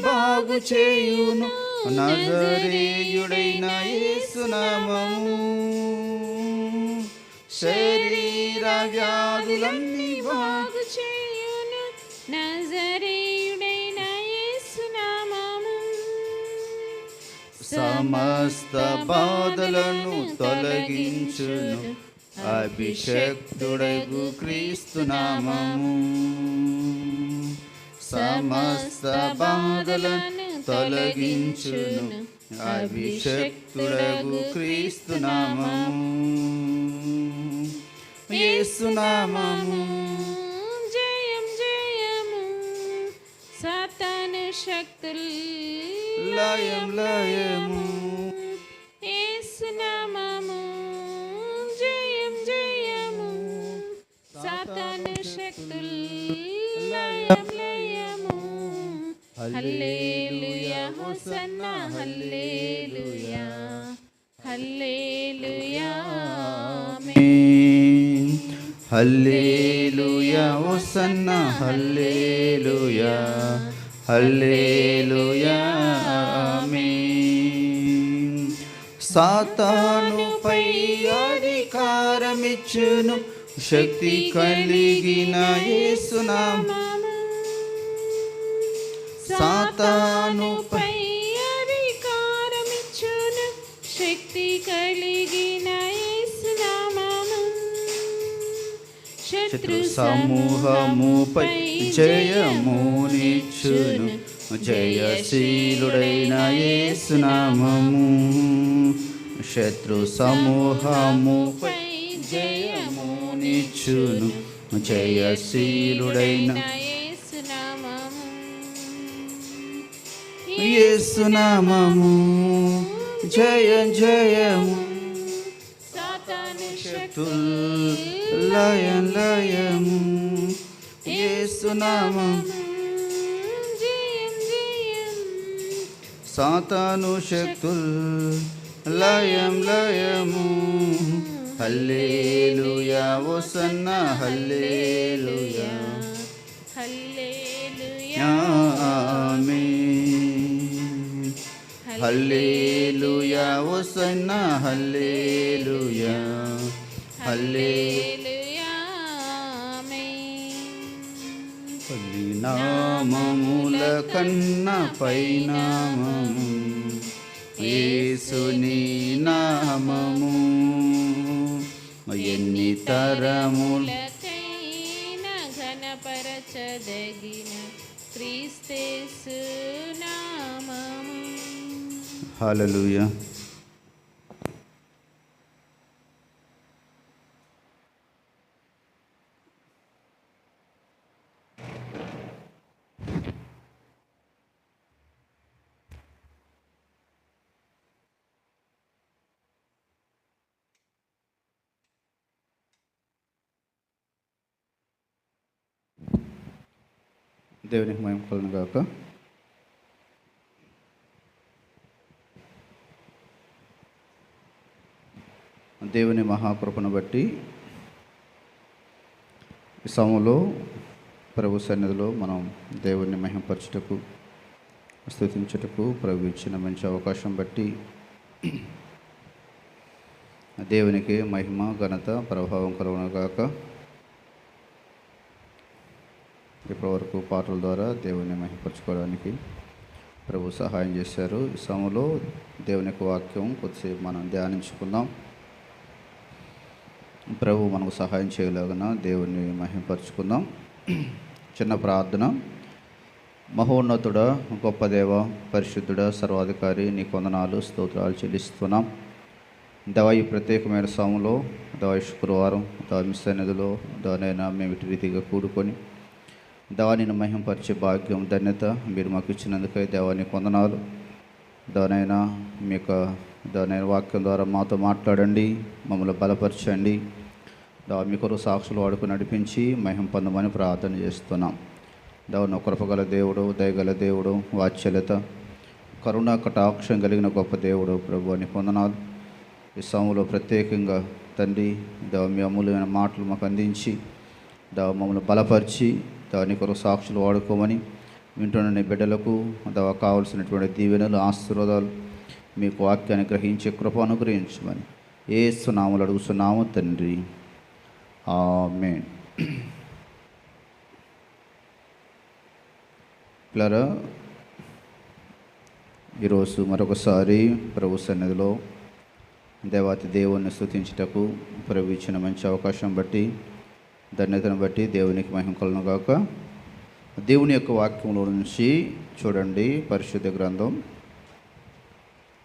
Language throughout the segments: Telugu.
బాగు చేయును నజరేయుడైన యేసు నామము. శరీర వ్యాధులన్నీ బాగు చేయును నజరేయుడైన యేసు నామము. సమస్త బాధలను తొలగించును అభిషక్తుడగు క్రీస్తు నామము. సమస్త బాధలను తొలగించును అభిషక్తుడగు క్రీస్తు నామము. యేసు నామము. జయం జయము సాతాను శక్తులు లయం లయము. యేసు నామము. జయం జయము సాతాను శక్తులు లయం లయము. హల్లెలూయా హోసన్నా హల్లెలూయా హల్లెలూయా ఆమేన్. హల్లెలూయా హోసన్నా హల్లెలూయా హల్లెలూయా ఆమేన్. సాతానుపై అధికారమిచ్చును శక్తి కలిగిన యేసు నామము. సాతానుపై అధికారమిచ్చును శక్తి కలిగిన యేసు నామము. శత్రు సమూహముపై జయమునిచ్చును జయశీలుడైన యేసు నామము. శత్రు సమూహముపై జయమునిచ్చును జయశీలుడైన యేసు నామము. యేసు నామము. జయం జయము సాతాను శక్తులు లయం లయము. యేసు నామము. జయం జయం సాతాను శక్తులు లయం లయము. హల్లెలూయా హోసన్నా హల్లెలూయా హల్లెలూయా ఆమేన్. హల్లెలూయా హోసన్నా హల్లెలూయా హల్లెలూయా ఆమేన్. పల్లి నామముల కన్నా పైనామము యేసుని నామము. ఎన్ని తరముల లకైనా ఘనపరచదగిన క్రీస్తేసు నామము. హల్లెలూయా. దేవునికి మహిమ కలుగును గాక. దేవుని మహాకృపను బట్టి ఈ సమయంలో ప్రభు సన్నిధిలో మనం దేవుని మహిమపరచుటకు స్తుతించుటకు ప్రభు ఇచ్చిన మంచి అవకాశం బట్టి దేవునికి మహిమ ఘనత ప్రభావం కలుగును గాక. ఇప్పటివరకు పాటల ద్వారా దేవుని మహిమపరచుకోవడానికి ప్రభు సహాయం చేశారు. ఈ సమయంలో దేవుని యొక్క వాక్యం కొద్దిసేపు మనం ధ్యానించుకుందాం. ప్రభు మనకు సహాయం చేయలాగిన దేవుని మహిమపరచుకుందాం. చిన్న ప్రార్థన. మహోన్నతుడ, గొప్ప దేవ, పరిశుద్ధుడ, సర్వాధికారి, నీకు వందనాలు స్తోత్రాలు చెల్లిస్తున్నాం. దవ ఈ ప్రత్యేకమైన సమయంలో దవ శుక్రవారం దవ మీ సన్నిధిలో దవనైనా మేము ఇటు రీతిగా కూడుకొని దవానిని మహింపరిచే భాగ్యం ధన్యత మీరు మాకు ఇచ్చినందుకై దేవానికి వందనాలు. దవనైనా మీ యొక్క దవనైన వాక్యం ద్వారా మాతో మాట్లాడండి, మమ్మల్ని బలపరచండి. దవ మీ కొరకు సాక్షులు వాడుకు నడిపించి మహిమ పొందమని ప్రార్థన చేస్తున్నాం. దవన కృపగల దేవుడు, దయగల దేవుడు, వాత్సల్యత కరుణ కటాక్షం కలిగిన గొప్ప దేవుడు ప్రభు అని వందనాలు. ఈ సమయంలో ప్రత్యేకంగా తండ్రి దవ మీ అమూల్యమైన మాటలు మాకు అందించి దవ మమ్మల్ని బలపరిచి దాని కొరకు సాక్షులు వాడుకోమని వింటున్న నీ బిడ్డలకు కావలసినటువంటి దీవెనలు, ఆశీర్వాదాలు మీకు వాక్యాన్ని గ్రహించే కృప అనుగ్రహించమని యేసు నామములో అడుగుతున్నాము తండ్రి, ఆమేన్. పిల్లరా, ఈరోజు మరొకసారి ప్రభు సన్నిధిలో దేవాతి దేవుణ్ణి స్తుతించుటకు ప్రభు ఇచ్చిన మంచి అవకాశం బట్టి, ధన్యతను బట్టి దేవునికి మహిమ కలుగును గాక. దేవుని యొక్క వాక్యంలో నుంచి చూడండి, పరిశుద్ధ గ్రంథం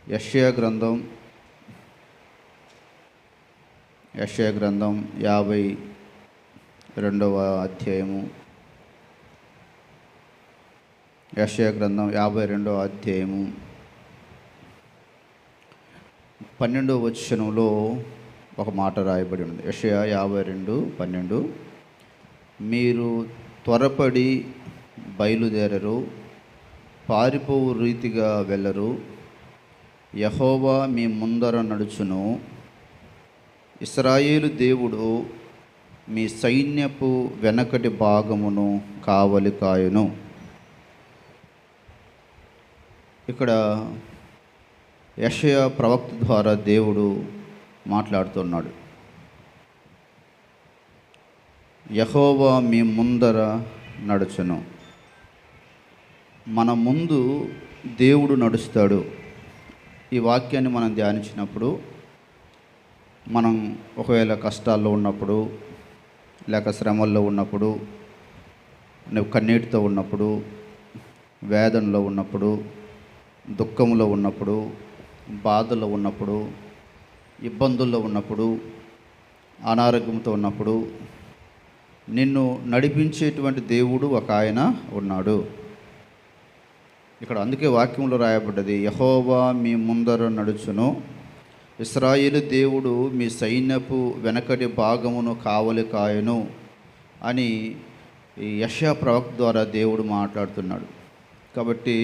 యెషయా గ్రంథం 52వ అధ్యాయము. యెషయా గ్రంథం 52వ అధ్యాయము 12వ వచనంలో ఒక మాట రాయబడి ఉంది. యెషయా 52:12, మీరు త్వరపడి బయలుదేరరు, పారిపోవు రీతిగా వెళ్ళరు, యెహోవా మీ ముందర నడుచును, ఇశ్రాయేలు దేవుడు మీ సైన్యపు వెనకటి భాగమును కావలి కాయును. ఇక్కడ యెషయా ప్రవక్త ద్వారా దేవుడు మాట్లాడుతున్నాడు. యెహోవా మీ ముందర నడుచును. మన ముందు దేవుడు నడుస్తాడు. ఈ వాక్యాన్ని మనం ధ్యానించినప్పుడు, మనం ఒకవేళ కష్టాల్లో ఉన్నప్పుడు, లేక శ్రమల్లో ఉన్నప్పుడు, నువ్వు కన్నీటితో ఉన్నప్పుడు, వేదనలో ఉన్నప్పుడు, దుఃఖంలో ఉన్నప్పుడు, బాధల్లో ఉన్నప్పుడు, ఇబ్బందుల్లో ఉన్నప్పుడు, అనారోగ్యంతో ఉన్నప్పుడు నిన్ను నడిపించేటువంటి దేవుడు ఒక ఆయన ఉన్నాడు. ఇక్కడ అందుకే వాక్యంలో రాయబడ్డది, యెహోవా మీ ముందర నడుచును, ఇశ్రాయేలు దేవుడు మీ సైన్యపు వెనకటి భాగమును కావలి కాయును అని ఈ యెషయా ప్రవక్త ద్వారా దేవుడు మాట్లాడుతున్నాడు. కాబట్టి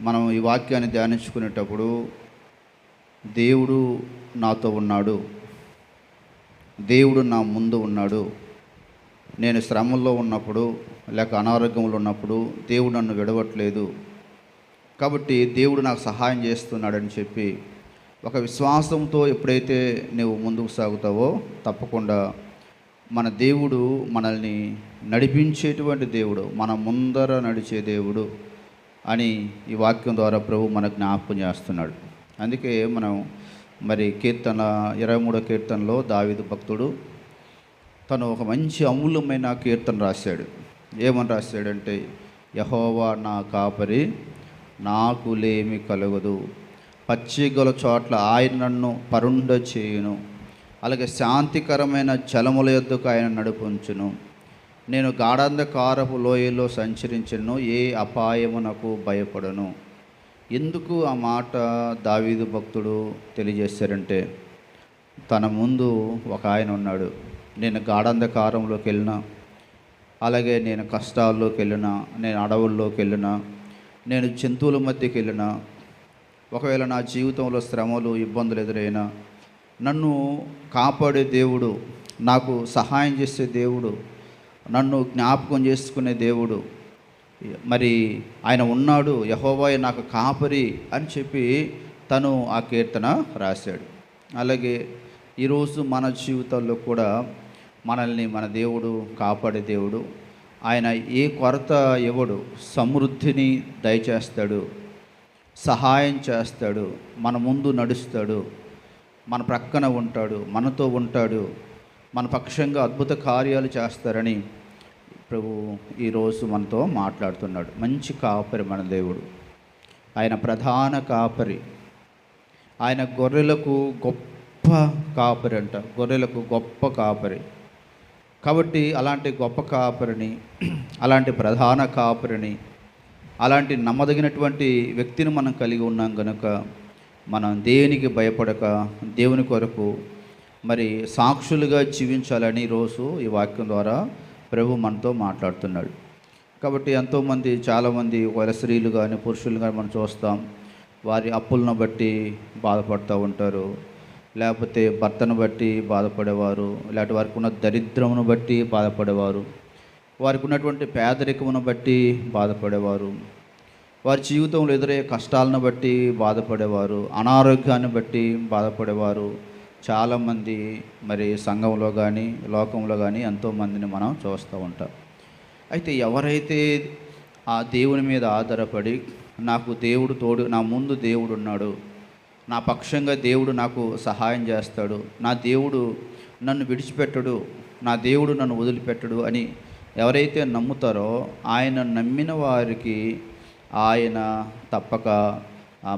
మనం ఈ వాక్యాన్ని ధ్యానించుకునేటప్పుడు, దేవుడు నాతో ఉన్నాడు, దేవుడు నా ముందు ఉన్నాడు, నేను శ్రమల్లో ఉన్నప్పుడు లేక అనారోగ్యంలో ఉన్నప్పుడు దేవుడు నన్ను విడవట్లేదు, కాబట్టి దేవుడు నాకు సహాయం చేస్తున్నాడని చెప్పి ఒక విశ్వాసంతో ఎప్పుడైతే నువ్వు ముందుకు సాగుతావో, తప్పకుండా మన దేవుడు మనల్ని నడిపించేటువంటి దేవుడు, మన ముందర నడిచే దేవుడు అని ఈ వాక్యం ద్వారా ప్రభు మనకు జ్ఞాపకం చేస్తున్నాడు. అందుకే మనం మరి 23వ కీర్తనలో దావీదు భక్తుడు తను ఒక మంచి అమూల్యమైన కీర్తన రాశాడు. ఏమని రాశాడంటే, యెహోవా నా కాపరి, నాకు లేమి కలగదు, పచ్చిగల చోట్ల ఆయన నన్ను పరుండ చేయును, అలాగే శాంతికరమైన జలముల యొద్దకు ఆయన నడిపించును, నేను గాఢాంధకారపు లోయలో సంచరించను, ఏ అపాయమునకు భయపడను. ఎందుకు ఆ మాట దావీదు భక్తుడు తెలియజేశారంటే, తన ముందు ఒక ఆయన ఉన్నాడు. నేను గాఢాంధకారంలోకి వెళ్ళినా, అలాగే నేను కష్టాల్లోకి వెళ్ళినా, నేను అడవుల్లోకి వెళ్ళినా, నేను జంతువుల మధ్యకి వెళ్ళినా, ఒకవేళ నా జీవితంలో శ్రమలు, ఇబ్బందులు ఎదురైనా, నన్ను కాపాడే దేవుడు, నాకు సహాయం చేసే దేవుడు, నన్ను జ్ఞాపకం చేసుకునే దేవుడు మరి ఆయన ఉన్నాడు, యెహోవాయే నాకు కాపరి అని చెప్పి తను ఆ కీర్తన రాశాడు. అలాగే ఈరోజు మన జీవితాల్లో కూడా మనల్ని మన దేవుడు కాపాడే దేవుడు. ఆయన ఏ కొరత ఇవ్వడు, సమృద్ధిని దయచేస్తాడు, సహాయం చేస్తాడు, మన ముందు నడుస్తాడు, మన ప్రక్కన ఉంటాడు, మనతో ఉంటాడు, మన పక్షంగా అద్భుత కార్యాలు చేస్తారని ప్రభు ఈరోజు మనతో మాట్లాడుతున్నాడు. మంచి కాపరి మన దేవుడు, ఆయన ప్రధాన కాపరి, ఆయన గొర్రెలకు గొప్ప కాపరి అంట, గొర్రెలకు గొప్ప కాపరి. కాబట్టి అలాంటి గొప్ప కాపరిని, అలాంటి ప్రధాన కాపరిని, అలాంటి నమ్మదగినటువంటి వ్యక్తిని మనం కలిగి ఉన్నాం కనుక మనం దేనికి భయపడక దేవుని కొరకు మరి సాక్షులుగా జీవించాలని రోజు ఈ వాక్యం ద్వారా ప్రభు మనతో మాట్లాడుతున్నాడు. కాబట్టి ఎంతోమంది, చాలామంది ఒకవేళ స్త్రీలు కానీ పురుషులు కానీ మనం చూస్తాం, వారి అప్పులను బట్టి బాధపడుతూ ఉంటారు, లేకపోతే భర్తను బట్టి బాధపడేవారు, లేకపోతే వారికి ఉన్న దరిద్రమును బట్టి బాధపడేవారు, వారికి ఉన్నటువంటి పేదరికమును బట్టి బాధపడేవారు, వారి జీవితంలో ఎదురయ్యే కష్టాలను బట్టి బాధపడేవారు, అనారోగ్యాన్ని బట్టి బాధపడేవారు చాలామంది మరి సంఘంలో కానీ లోకంలో కానీ ఎంతోమందిని మనం చూస్తూ ఉంటాం. అయితే ఎవరైతే ఆ దేవుని మీద ఆధారపడి నాకు దేవుడు తోడు, నా ముందు దేవుడు ఉన్నాడు, నా పక్షంగా దేవుడు నాకు సహాయం చేస్తాడు, నా దేవుడు నన్ను విడిచిపెట్టడు, నా దేవుడు నన్ను వదిలిపెట్టడు అని ఎవరైతే నమ్ముతారో ఆయన నమ్మిన వారికి ఆయన తప్పక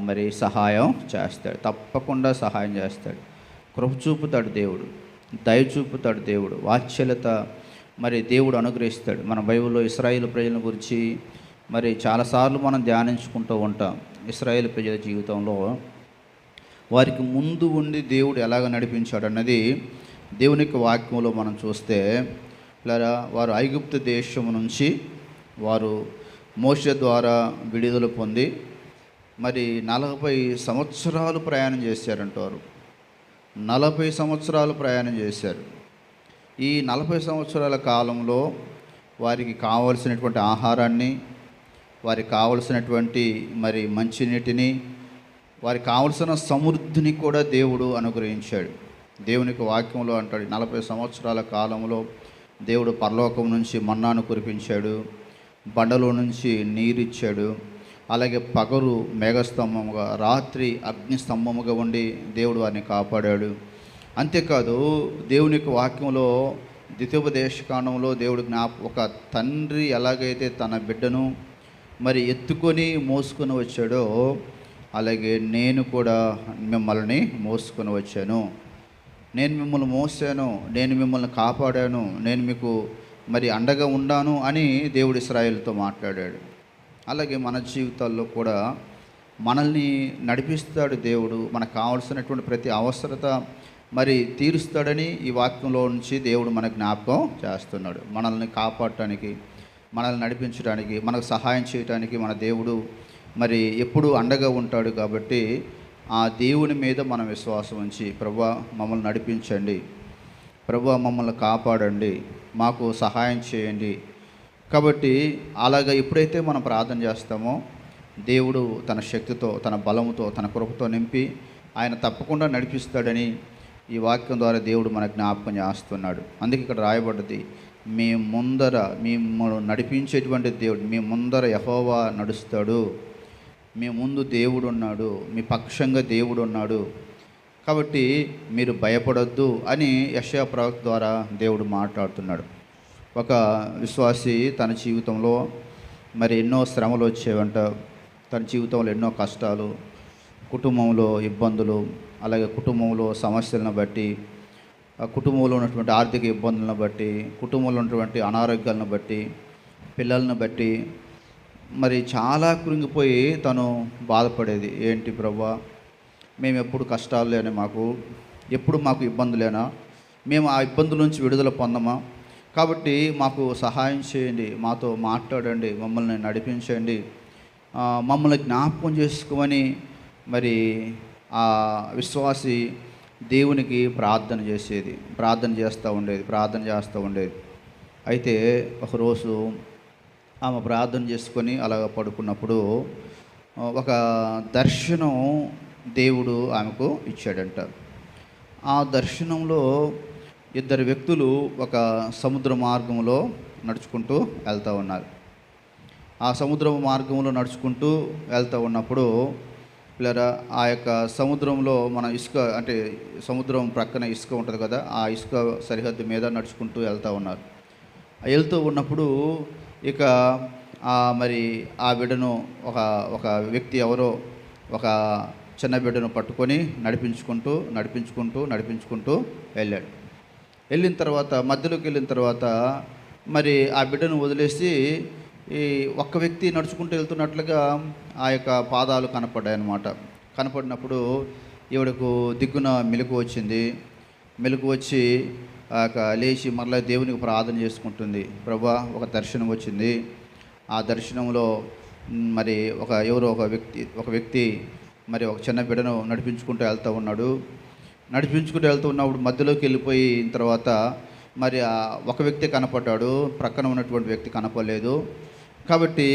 మరి సహాయం చేస్తాడు, తప్పకుండా సహాయం చేస్తాడు. కృప చూపుతాడు దేవుడు, దయ చూపుతాడు దేవుడు, వాత్సల్యత మరి దేవుడు అనుగ్రహిస్తాడు. మన బైబిల్లో ఇశ్రాయేలు ప్రజల గురించి మరి చాలాసార్లు మనం ధ్యానించుకుంటూ ఉంటాం. ఇశ్రాయేలు ప్రజల జీవితంలో వారికి ముందు ఉండి దేవుడు ఎలాగ నడిపించాడు అన్నది దేవునికి వాక్యంలో మనం చూస్తే, ఇలా వారు ఐగుప్తు దేశం నుంచి వారు మోషే ద్వారా విడుదల పొంది మరి 40 సంవత్సరాలు ప్రయాణం చేశారంటారు. 40 సంవత్సరాలు ప్రయాణం చేశారు. ఈ 40 సంవత్సరాల కాలంలో వారికి కావలసినటువంటి ఆహారాన్ని, వారికి కావలసినటువంటి మరి మంచినీటిని, వారికి కావలసిన సమృద్ధిని కూడా దేవుడు అనుగ్రహించాడు. దేవునికి వాక్యంలో అంటాడు, 40 సంవత్సరాల కాలంలో దేవుడు పరలోకం నుంచి మన్నాను కురిపించాడు, బండలో నుంచి నీరిచ్చాడు, అలాగే పగలు మేఘస్తంభముగా, రాత్రి అగ్నిస్తంభముగా ఉండి దేవుడు వారిని కాపాడాడు. అంతేకాదు దేవునికి వాక్యంలో ద్వితీయోపదేశకాండంలో దేవుడు ఒక తండ్రి ఎలాగైతే తన బిడ్డను మరి ఎత్తుకొని మోసుకొని వచ్చాడో అలాగే నేను కూడా మిమ్మల్ని మోసుకొని వచ్చాను, నేను మిమ్మల్ని మోసాను, నేను మిమ్మల్ని కాపాడాను, నేను మీకు మరి అండగా ఉన్నాను అని దేవుడు ఇశ్రాయేలుతో మాట్లాడాడు. అలాగే మన జీవితాల్లో కూడా మనల్ని నడిపిస్తాడు దేవుడు, మనకు కావాల్సినటువంటి ప్రతి అవసరత మరి తీరుస్తాడని ఈ వాక్యంలో నుంచి దేవుడు మనకు జ్ఞాపకం చేస్తున్నాడు. మనల్ని కాపాడటానికి, మనల్ని నడిపించడానికి, మనకు సహాయం చేయడానికి మన దేవుడు మరి ఎప్పుడూ అండగా ఉంటాడు. కాబట్టి ఆ దేవుని మీద మనం విశ్వాసం ఉంచి, ప్రభువా మమ్మల్ని నడిపించండి, ప్రభువా మమ్మల్ని కాపాడండి, మాకు సహాయం చేయండి. కాబట్టి అలాగ ఎప్పుడైతే మనం ప్రార్థన చేస్తామో దేవుడు తన శక్తితో, తన బలముతో, తన కృపతో నింపి ఆయన తప్పకుండా నడిపిస్తాడని ఈ వాక్యం ద్వారా దేవుడు మనకు జ్ఞాపకం చేస్తున్నాడు. అందుకే ఇక్కడ రాయబడ్డది, మీ ముందర మిమ్మల్ని నడిపించేటువంటి దేవుడు, మీ ముందర యెహోవా నడుస్తాడు, మీ ముందు దేవుడు ఉన్నాడు, మీ పక్షంగా దేవుడు ఉన్నాడు, కాబట్టి మీరు భయపడొద్దు అని యెషయా ప్రవక్త ద్వారా దేవుడు మాట్లాడుతున్నాడు. ఒక విశ్వాసి తన జీవితంలో మరి ఎన్నో శ్రమలు వచ్చేవంట, తన జీవితంలో ఎన్నో కష్టాలు, కుటుంబంలో ఇబ్బందులు, అలాగే కుటుంబంలో సమస్యలను బట్టి, కుటుంబంలో ఉన్నటువంటి ఆర్థిక ఇబ్బందులను బట్టి, కుటుంబంలో ఉన్నటువంటి అనారోగ్యాలను బట్టి, పిల్లలను బట్టి మరి చాలా కృంగిపోయి తను బాధపడేది. ఏంటి ప్రభువా, మేము ఎప్పుడు కష్టాలు లేని, ఎప్పుడు మాకు ఇబ్బందులేనా, మేము ఆ ఇబ్బందుల నుంచి విడుదల పొందమా, కాబట్టి మాకు సహాయం చేయండి, మాతో మాట్లాడండి, మమ్మల్ని నడిపించండి, మమ్మల్ని జ్ఞాపకం చేసుకోమని మరి ఆ విశ్వాసి దేవునికి ప్రార్థన చేస్తూ ఉండేది. అయితే ఒకరోజు ఆమె ప్రార్థన చేసుకొని అలాగ పడుకున్నప్పుడు ఒక దర్శనం దేవుడు ఆమెకు ఇచ్చాడంట. ఆ దర్శనంలో 2 వ్యక్తులు ఒక సముద్ర మార్గంలో నడుచుకుంటూ వెళ్తూ ఉన్నారు. ఆ సముద్ర మార్గంలో నడుచుకుంటూ వెళ్తూ ఉన్నప్పుడు పిల్లరా, ఆ యొక్క సముద్రంలో మన ఇసుక, అంటే సముద్రం ప్రక్కన ఇసుక ఉంటుంది కదా, ఆ ఇసుక సరిహద్దు మీద నడుచుకుంటూ వెళ్తూ ఉన్నారు. వెళ్తూ ఉన్నప్పుడు ఇక మరి ఆ బిడ్డను ఒక వ్యక్తి ఎవరో ఒక చిన్న బిడ్డను పట్టుకొని నడిపించుకుంటూ వెళ్ళాడు. వెళ్ళిన తర్వాత, మధ్యలోకి వెళ్ళిన తర్వాత మరి ఆ బిడ్డను వదిలేసి ఈ ఒక్క వ్యక్తి నడుచుకుంటూ వెళ్తున్నట్లుగా ఆ యొక్క పాదాలు కనపడ్డాయి అన్నమాట. కనపడినప్పుడు ఈవిడకు దిగ్గున మెలకు వచ్చింది. మెలకు వచ్చి లేచి మరలా దేవునికి ప్రార్థన చేసుకుంటుంది. ప్రభువా, ఒక దర్శనం వచ్చింది, ఆ దర్శనంలో మరి ఒక వ్యక్తి మరి ఒక చిన్న బిడ్డను నడిపించుకుంటూ వెళ్తూ ఉన్నప్పుడు మధ్యలోకి వెళ్ళిపోయిన తర్వాత మరి ఒక వ్యక్తి కనపడ్డాడు, ప్రక్కన ఉన్నటువంటి వ్యక్తి కనపడలేదు. కాబట్టి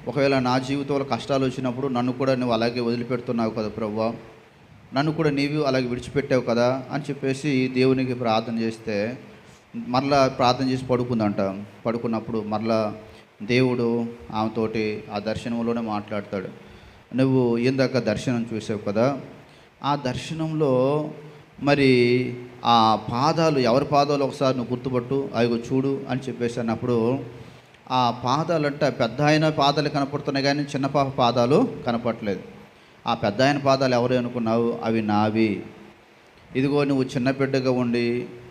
ఒకవేళ నా జీవితంలో కష్టాలు వచ్చినప్పుడు నన్ను కూడా నువ్వు అలాగే వదిలిపెడుతున్నావు కదా ప్రభువా, నన్ను కూడా నీవు అలాగే విడిచిపెట్టావు కదా అని చెప్పేసి దేవునికి ప్రార్థన చేస్తే, మరలా ప్రార్థన చేసి పడుకుందంట. పడుకున్నప్పుడు మరలా దేవుడు ఆమెతోటి ఆ దర్శనంలోనే మాట్లాడతాడు. నువ్వు ఇందాక దర్శనం చూసావు కదా, ఆ దర్శనంలో మరి ఆ పాదాలు ఎవరి పాదాలు ఒకసారి నువ్వు గుర్తుపట్టు, అవి చూడు అని చెప్పేసి అన్నప్పుడు ఆ పాదాలు అంటే పెద్ద ఆయన పాదాలు కనపడుతున్నాయి కానీ చిన్న పాప పాదాలు కనపడలేదు. ఆ పెద్ద ఆయన పాదాలు ఎవరు అనుకున్నావు? అవి నావి. ఇదిగో నువ్వు చిన్న బిడ్డగా ఉండి,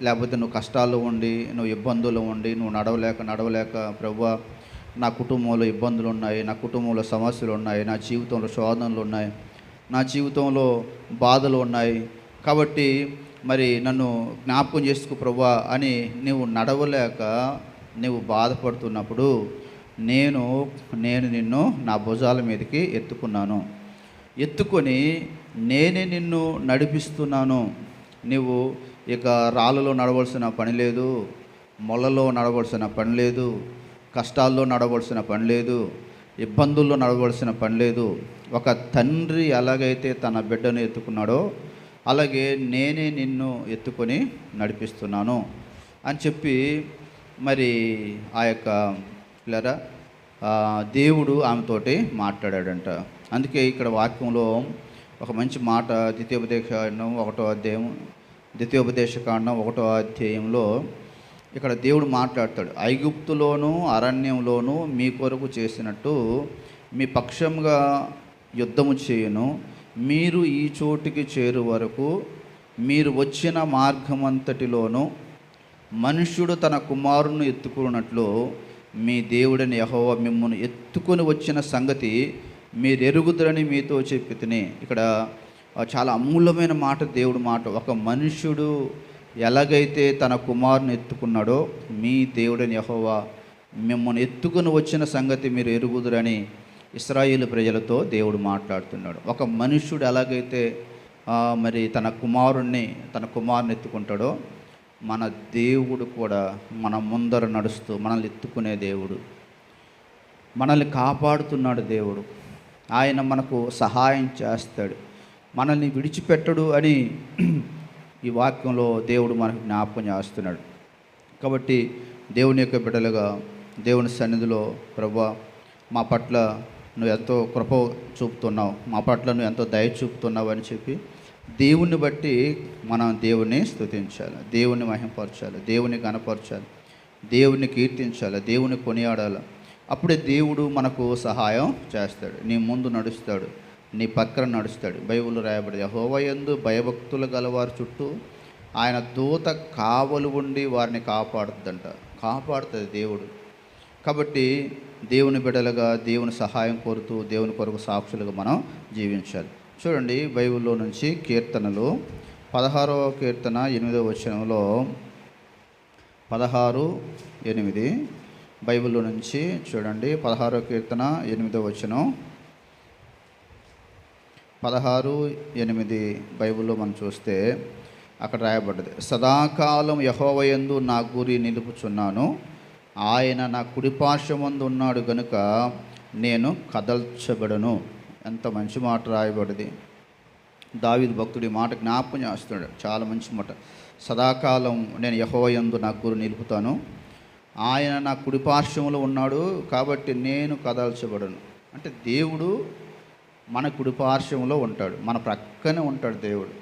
లేకపోతే నువ్వు కష్టాల్లో ఉండి, నువ్వు ఇబ్బందులు ఉండి, నువ్వు నడవలేక ప్రభువా నా కుటుంబంలో ఇబ్బందులు ఉన్నాయి, నా కుటుంబంలో సమస్యలు ఉన్నాయి, నా జీవితంలో శోధనలు ఉన్నాయి, నా జీవితంలో బాధలు ఉన్నాయి, కాబట్టి మరి నన్ను జ్ఞాపకం చేసుకో ప్రభువా అని నువ్వు నడవలేక నువ్వు బాధపడుతున్నప్పుడు నేను నిన్ను నా భుజాల మీదకి ఎత్తుకొని నేనే నిన్ను నడిపిస్తున్నాను. నువ్వు ఇక రాళ్ళలో నడవలసిన పని లేదు, మొలలో నడవలసిన పని లేదు, కష్టాల్లో నడవలసిన పని లేదు, ఇబ్బందుల్లో నడవలసిన పని లేదు. ఒక తండ్రి ఎలాగైతే తన బిడ్డను ఎత్తుకున్నాడో అలాగే నేనే నిన్ను ఎత్తుకొని నడిపిస్తున్నాను అని చెప్పి మరి ఆ యొక్క పిల్లరా దేవుడు ఆమెతోటి మాట్లాడాడంట. అందుకే ఇక్కడ వాక్యంలో ఒక మంచి మాట ద్వితీయోపదేశకాండం 1వ అధ్యాయంలో ఇక్కడ దేవుడు మాట్లాడతాడు. ఐగుప్తులోను అరణ్యంలోను మీ కొరకు చేసినట్టు మీ పక్షంగా యుద్ధము చేయును. మీరు ఈ చోటికి చేరు వరకు మీరు వచ్చిన మార్గమంతటిలోనూ మనుష్యుడు తన కుమారుని ఎత్తుకున్నట్లు మీ దేవుడని యెహోవా మిమ్మును ఎత్తుకొని వచ్చిన సంగతి మీరు ఎరుగుదురని మీతో చెప్పి తిని. ఇక్కడ చాలా అమూల్యమైన మాట, దేవుడు మాట. ఒక మనుష్యుడు ఎలాగైతే తన కుమారుని ఎత్తుకున్నాడో మీ దేవుడని యెహోవా మిమ్మల్ని ఎత్తుకొని వచ్చిన సంగతి మీరు ఎరుగుదురని ఇశ్రాయేలు ప్రజలతో దేవుడు మాట్లాడుతున్నాడు. ఒక మనుష్యుడు ఎలాగైతే మరి తన కుమారుని ఎత్తుకుంటాడో మన దేవుడు కూడా మన ముందర నడుస్తూ మనల్ని ఎత్తుకునే దేవుడు, మనల్ని కాపాడుతున్నాడు దేవుడు. ఆయన మనకు సహాయం చేస్తాడు, మనల్ని విడిచిపెట్టడు అని ఈ వాక్యంలో దేవుడు మనకు జ్ఞాపకం చేస్తున్నాడు. కాబట్టి దేవుని యొక్క బిడ్డలుగా దేవుని సన్నిధిలో ప్రభువా మా పట్ల నువ్వు ఎంతో కృప చూపుతున్నావు, మా పట్ల నువ్వు ఎంతో దయ చూపుతున్నావు అని చెప్పి దేవుణ్ణి బట్టి మనం దేవుణ్ణి స్తుతించాలి, దేవుణ్ణి మహింపరచాలి, దేవుని గణపరచాలి, దేవుణ్ణి కీర్తించాలి, దేవుని కొనియాడాలి. అప్పుడే దేవుడు మనకు సహాయం చేస్తాడు, నీ ముందు నడుస్తాడు, నీ పక్కన నడుస్తాడు. బైబిల్లో రాయబడింది, యెహోవా యందు భయభక్తులు గలవారి చుట్టూ ఆయన దూత కావలు ఉండి వారిని కాపాడుతుంది దేవుడు. కాబట్టి దేవుని బిడ్డలుగా దేవుని సహాయం కోరుతూ దేవుని కొరకు సాక్షులుగా మనం జీవించాలి. చూడండి బైబిల్లో నుంచి కీర్తనలు 16వ కీర్తన 8వ వచనంలో 16:8 బైబిల్లో నుంచి చూడండి. 16వ కీర్తన 8వ వచనం 16:8 బైబిల్లో మనం చూస్తే అక్కడ రాయబడ్డది, సదాకాలం యెహోవా యందు నా గురి నిలుపుచున్నాను, ఆయన నా కుడిపార్శ్వమందు ఉన్నాడు గనుక నేను కదల్చబడను. ఎంత మంచి మాట రాయబడింది. దావీదు భక్తుడి మాట జ్ఞాపకం చేస్తున్నాడు, చాలా మంచి మాట. సదాకాలం నేను యెహోవా యందు నా గురి నిలుపుతాను, ఆయన నా కుడిపార్శ్వంలో ఉన్నాడు కాబట్టి నేను కదల్చబడను. అంటే దేవుడు మన కుడిపార్శ్వంలో ఉంటాడు, మన ప్రక్కనే ఉంటాడు దేవుడు,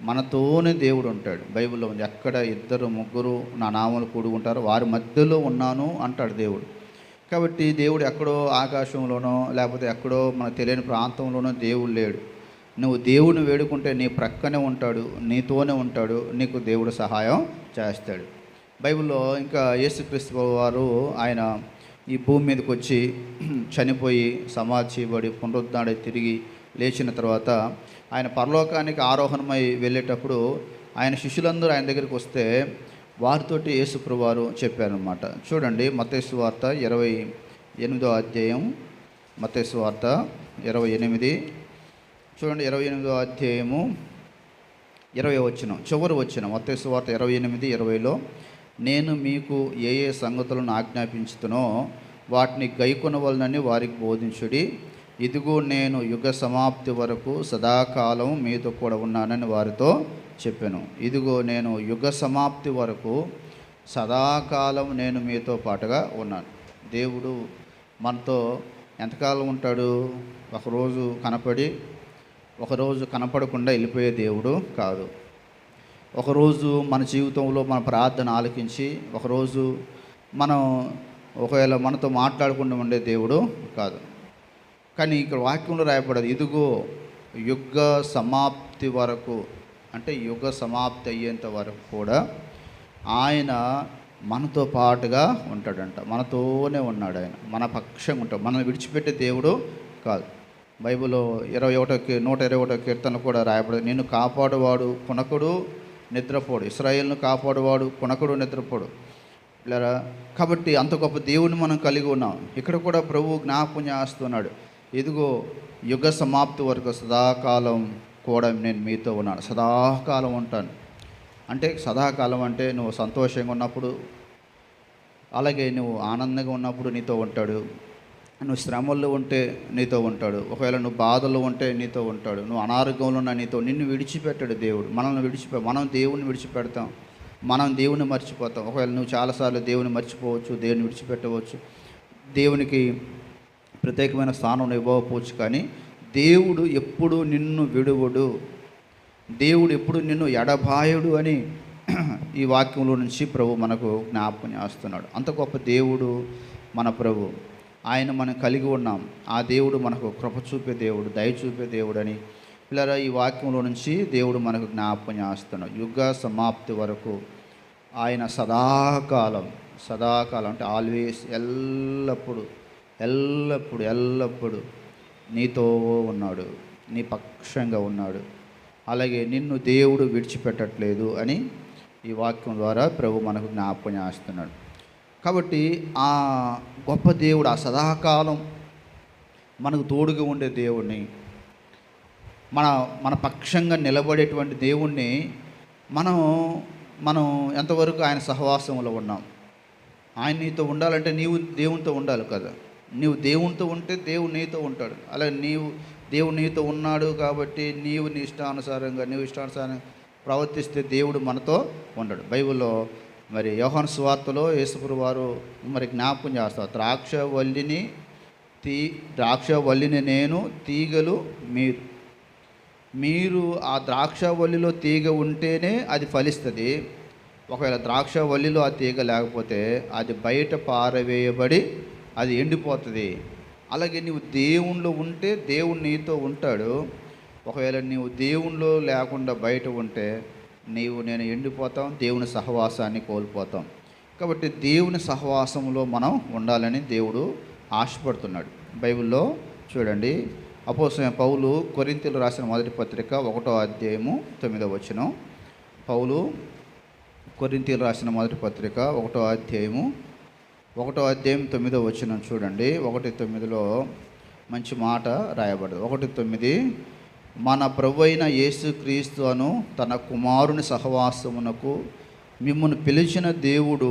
మనతోనే దేవుడు ఉంటాడు. బైబిల్లో ఉంది, ఎక్కడ 2-3 నా నామములు కూడి ఉంటారో వారి మధ్యలో ఉన్నాను అంటాడు దేవుడు. కాబట్టి దేవుడు ఎక్కడో ఆకాశంలోనో లేకపోతే ఎక్కడో మనకు తెలియని ప్రాంతంలోనో దేవుడు లేడు. నువ్వు దేవుడిని వేడుకుంటే నీ ప్రక్కనే ఉంటాడు, నీతోనే ఉంటాడు, నీకు దేవుడు సహాయం చేస్తాడు. బైబిల్లో ఇంకా యేసుక్రీస్తు వారు ఆయన ఈ భూమి మీదకి వచ్చి చనిపోయి సమాధి చేయబడి పునరుద్ధరణై తిరిగి లేచిన తర్వాత ఆయన పరలోకానికి ఆరోహణమై వెళ్ళేటప్పుడు ఆయన శిష్యులందరూ ఆయన దగ్గరికి వస్తే వారితోటి యేసు ప్రభువారు చెప్పారనమాట. చూడండి మత్తయి సువార్త 28వ అధ్యాయం, మత్తయి సువార్త 28 చూడండి. 28వ అధ్యాయము 20 వచనం, చివరి వచనం, మత్తయి సువార్త 28:20లో నేను మీకు ఏ ఏ సంగతులను ఆజ్ఞాపించుతునో వాటిని గైకొనవలనని వారికి బోధించుడి. ఇదిగో నేను యుగ సమాప్తి వరకు సదాకాలం మీతో కూడా ఉన్నానని వారితో చెప్పాను. ఇదిగో నేను యుగ సమాప్తి వరకు సదాకాలం నేను మీతో పాటుగా ఉన్నాను. దేవుడు మనతో ఎంతకాలం ఉంటాడు? ఒకరోజు కనపడి ఒకరోజు కనపడకుండా వెళ్ళిపోయే దేవుడు కాదు. ఒకరోజు మన జీవితంలో మన ప్రార్థన ఆలకించి ఒకరోజు మనం ఒకవేళ మనతో మాట్లాడకుండా ఉండే దేవుడు కాదు. కానీ ఇక్కడ వాక్యంలో రాయబడదు ఇదిగో యుగ సమాప్తి వరకు, అంటే యుగ సమాప్తి అయ్యేంత వరకు కూడా ఆయన మనతో పాటుగా ఉంటాడంట. మనతోనే ఉన్నాడు ఆయన, మన పక్షంగా ఉంటాడు. మనల్ని విడిచిపెట్టే దేవుడు కాదు. బైబిల్లో 121 కీర్తన కూడా రాయబడదు, నిన్ను కాపాడువాడు కునకుడు నిద్రపోడు, ఇశ్రాయేలును కాపాడువాడు కునకుడు నిద్రపోడు. ఇలా కాబట్టి అంత గొప్ప దేవుని మనం కలిగి ఉన్నాం. ఇక్కడ కూడా ప్రభువు జ్ఞాపకం చేస్తున్నాడు, ఇదిగో యుగ సమాప్తి వరకు సదాకాలం కూడా నేను మీతో ఉన్నాను. సదాకాలం ఉంటాను అంటే, సదాకాలం అంటే నువ్వు సంతోషంగా ఉన్నప్పుడు, అలాగే నువ్వు ఆనందంగా ఉన్నప్పుడు నీతో ఉంటాడు. నువ్వు శ్రమల్లో ఉంటే నీతో ఉంటాడు. ఒకవేళ నువ్వు బాధల్లో ఉంటే నీతో ఉంటాడు. నువ్వు అనారోగ్యంలో ఉన్న నీతో, నిన్ను విడిచిపెట్టాడు దేవుడు. మనం దేవుని విడిచిపెడతాం, మనం దేవుని మర్చిపోతాం. ఒకవేళ నువ్వు చాలాసార్లు దేవుని మర్చిపోవచ్చు, దేవుని విడిచిపెట్టవచ్చు, దేవునికి ప్రత్యేకమైన స్థానం ఇవ్వకపోవచ్చు. కానీ దేవుడు ఎప్పుడు నిన్ను విడువడు, దేవుడు ఎప్పుడు నిన్ను ఎడబాయుడు అని ఈ వాక్యంలో నుంచి ప్రభు మనకు జ్ఞాపకం చేస్తున్నాడు. అంత గొప్ప దేవుడు మన ప్రభు. ఆయన మనం కలిగి ఉన్నాం. ఆ దేవుడు మనకు కృప చూపే దేవుడు, దయ చూపే దేవుడు అని పిల్లరా ఈ వాక్యంలో నుంచి దేవుడు మనకు జ్ఞాపకం చేస్తున్నాడు. యుగ సమాప్తి వరకు ఆయన సదాకాలం అంటే ఆల్వేస్, ఎల్లప్పుడు నీతో ఉన్నాడు, నీ పక్షంగా ఉన్నాడు. అలాగే నిన్ను దేవుడు విడిచిపెట్టట్లేదు అని ఈ వాక్యం ద్వారా ప్రభు మనకు జ్ఞాపకం చేస్తున్నాడు. కాబట్టి ఆ గొప్ప దేవుడు, ఆ సదాకాలం మనకు తోడుగా ఉండే దేవుణ్ణి, మన పక్షంగా నిలబడేటువంటి దేవుణ్ణి మనం ఎంతవరకు ఆయన సహవాసంలో ఉన్నాం. ఆయన నీతో ఉండాలంటే నీవు దేవునితో ఉండాలి కదా. నీవు దేవునితో ఉంటే దేవుడు నీతో ఉంటాడు. అలాగే దేవుడు నీతో ఉన్నాడు కాబట్టి నీవు ఇష్టానుసారంగా ప్రవర్తిస్తే దేవుడు మనతో ఉండడు. బైబిల్లో మరి యోహాను సువార్తలో యేసుప్రభువు వారు మరి జ్ఞాపకం చేస్తారు, ద్రాక్షవల్లిని నేను, తీగలు మీరు ఆ ద్రాక్షవల్లిలో తీగ ఉంటేనే అది ఫలిస్తుంది. ఒకవేళ ద్రాక్షవల్లిలో ఆ తీగ లేకపోతే అది బయట పారవేయబడి అది ఎండిపోతుంది. అలాగే నీవు దేవునిలో ఉంటే దేవుడు నీతో ఉంటాడు. ఒకవేళ నీవు దేవునిలో లేకుండా బయట ఉంటే నేను ఎండిపోతాం, దేవుని సహవాసాన్ని కోల్పోతాం. కాబట్టి దేవుని సహవాసంలో మనం ఉండాలని దేవుడు ఆశపడుతున్నాడు. బైబిల్లో చూడండి, అపోస్తలుడైన పౌలు కొరింథీయులకు రాసిన మొదటి పత్రిక 1వ అధ్యాయము 9వ వచనం. పౌలు కొరింథీయులకు రాసిన మొదటి పత్రిక 1వ అధ్యాయం 9వ వచనం చూడండి. 1:9లో మంచి మాట రాయబడదు. 1:9, మన ప్రభువైన యేసుక్రీస్తు అను తన కుమారుని సహవాసమునకు మిమ్మును పిలిచిన దేవుడు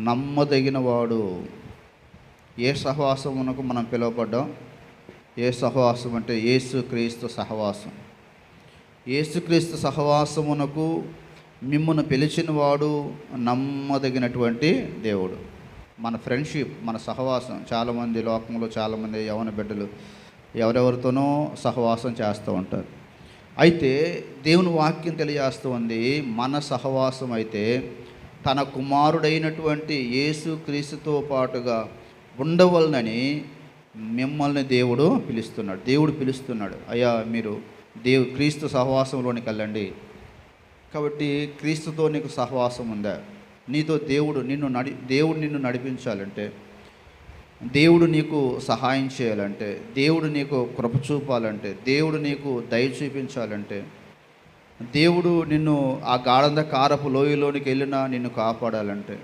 నమ్మదగినవాడు. ఏ సహవాసమునకు మనం పిలువబడ్డాం? ఏ సహవాసం అంటే యేసుక్రీస్తు సహవాసం. యేసుక్రీస్తు సహవాసమునకు మిమ్మును పిలిచిన వాడు నమ్మదగినటువంటి దేవుడు. మన ఫ్రెండ్షిప్, మన సహవాసం, చాలామంది లోకంలో చాలామంది యవన బిడ్డలు ఎవరెవరితోనో సహవాసం చేస్తూ ఉంటారు. అయితే దేవుని వాక్యం తెలియజేస్తూ ఉంది, మన సహవాసం అయితే తన కుమారుడైనటువంటి యేసుక్రీస్తుతో పాటుగా ఉండవలనని మిమ్మల్ని దేవుడు పిలుస్తున్నాడు. అయ్యా మీరు క్రీస్తు సహవాసంలోనికి వెళ్ళండి. కాబట్టి క్రీస్తుతో నీకు సహవాసం ఉందా? నీతో దేవుడు నిన్ను నడిపించాలంటే, దేవుడు నీకు సహాయం చేయాలంటే, దేవుడు నీకు కృప చూపాలంటే, దేవుడు నీకు దయ చూపించాలంటే, దేవుడు నిన్ను ఆ గాఢంధకారపు లోయలోనికి వెళ్ళినా నిన్ను కాపాడాలంటే,